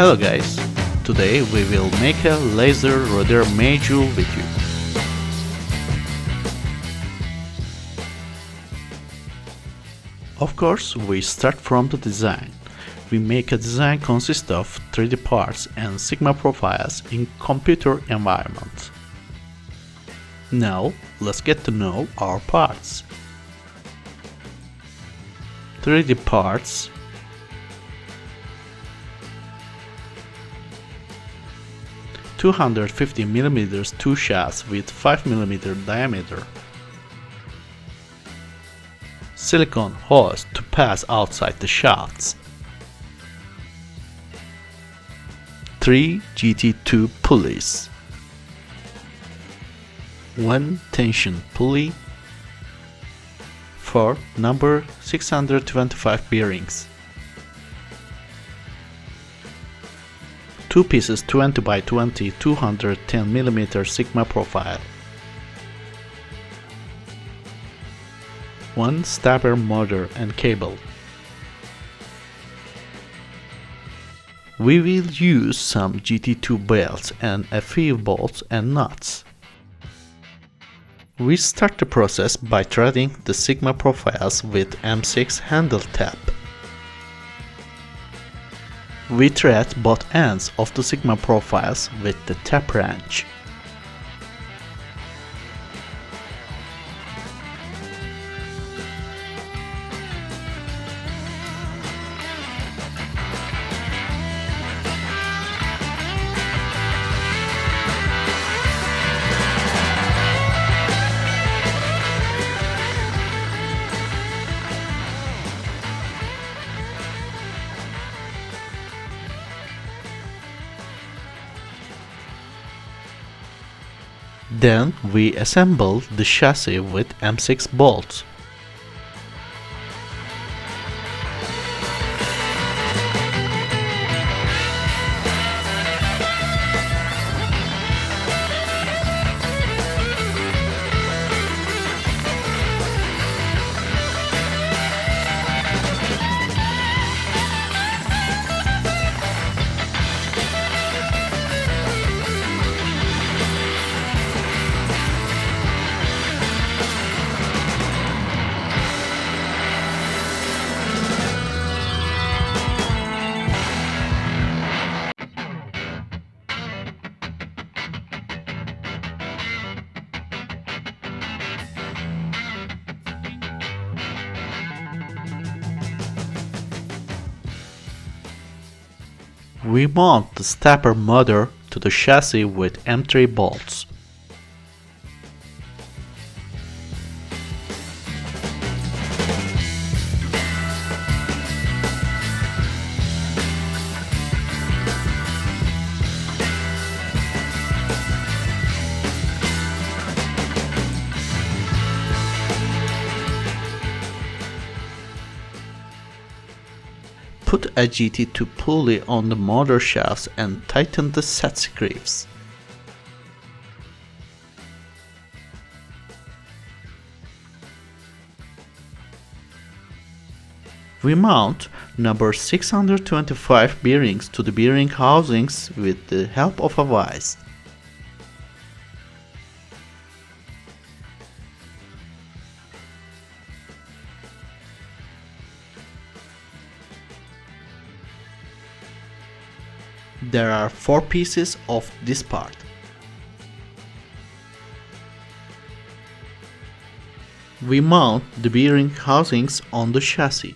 Hello guys, today we will make a laser rudder module with you. Of course, we start from the design. We make a design consist of 3D parts and Sigma profiles in computer environment. Now, let's get to know our parts. 3D parts, (250mm) two shafts with 5mm diameter, silicone hose to pass outside the shafts, 3 GT2 pulleys, 1 tension pulley, 4 number 625 bearings, 2 pieces 20 by 20 210mm Sigma profile, 1 stepper motor and cable. We will use some GT2 belts and a few bolts and nuts. We start the process by threading the Sigma profiles with M6 handle tap. We thread both ends of the Sigma profiles with the tap wrench. Then we assemble the chassis with M6 bolts. We mount the stepper motor to the chassis with M3 bolts. Put a GT2 pulley on the motor shafts and tighten the set screws. We mount number 625 bearings to the bearing housings with the help of a vise. There are 4 pieces of this part. We mount the bearing housings on the chassis.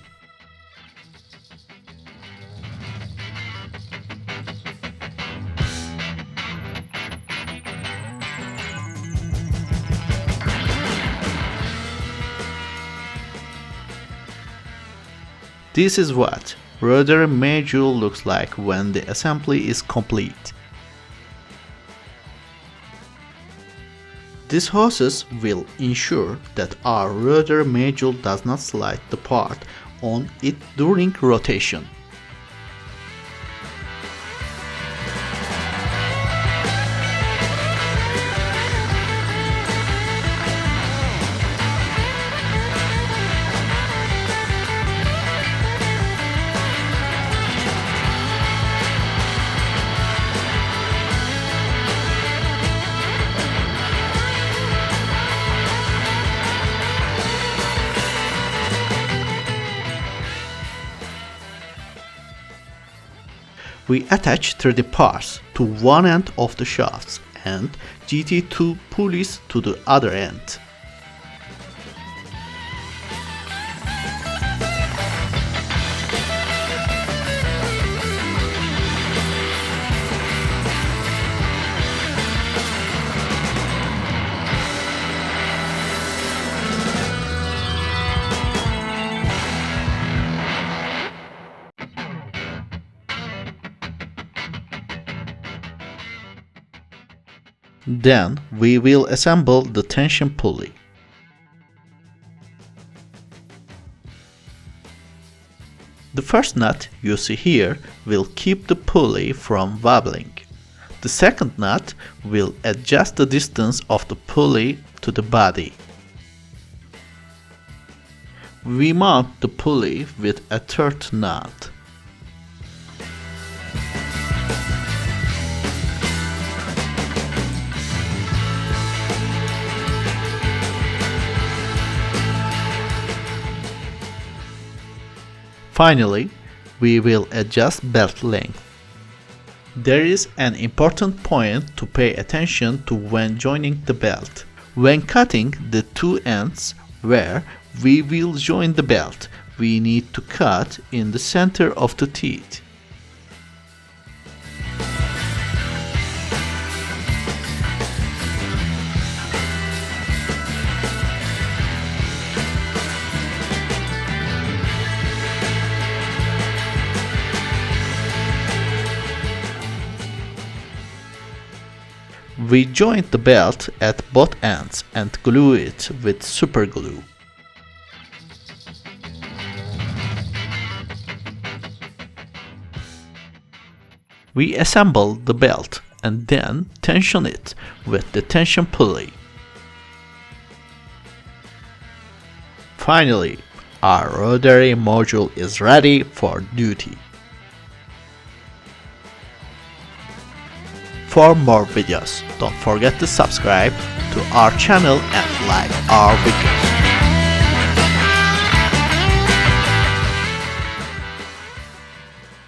This is what Rotary module looks like when the assembly is complete. These hoses will ensure that our rotary module does not slide the part on it during rotation. We attach 3D parts to one end of the shafts and GT2 pulleys to the other end. Then we will assemble the tension pulley. The first nut you see here will keep the pulley from wobbling. The second nut will adjust the distance of the pulley to the body. We mount the pulley with a third nut. Finally, we will adjust belt length. There is an important point to pay attention to when joining the belt. When cutting the two ends where we will join the belt, we need to cut in the center of the teeth. We joint the belt at both ends and glue it with super glue. We assemble the belt and then tension it with the tension pulley. Finally, our rotary module is ready for duty. For more videos, don't forget to subscribe to our channel and like our videos.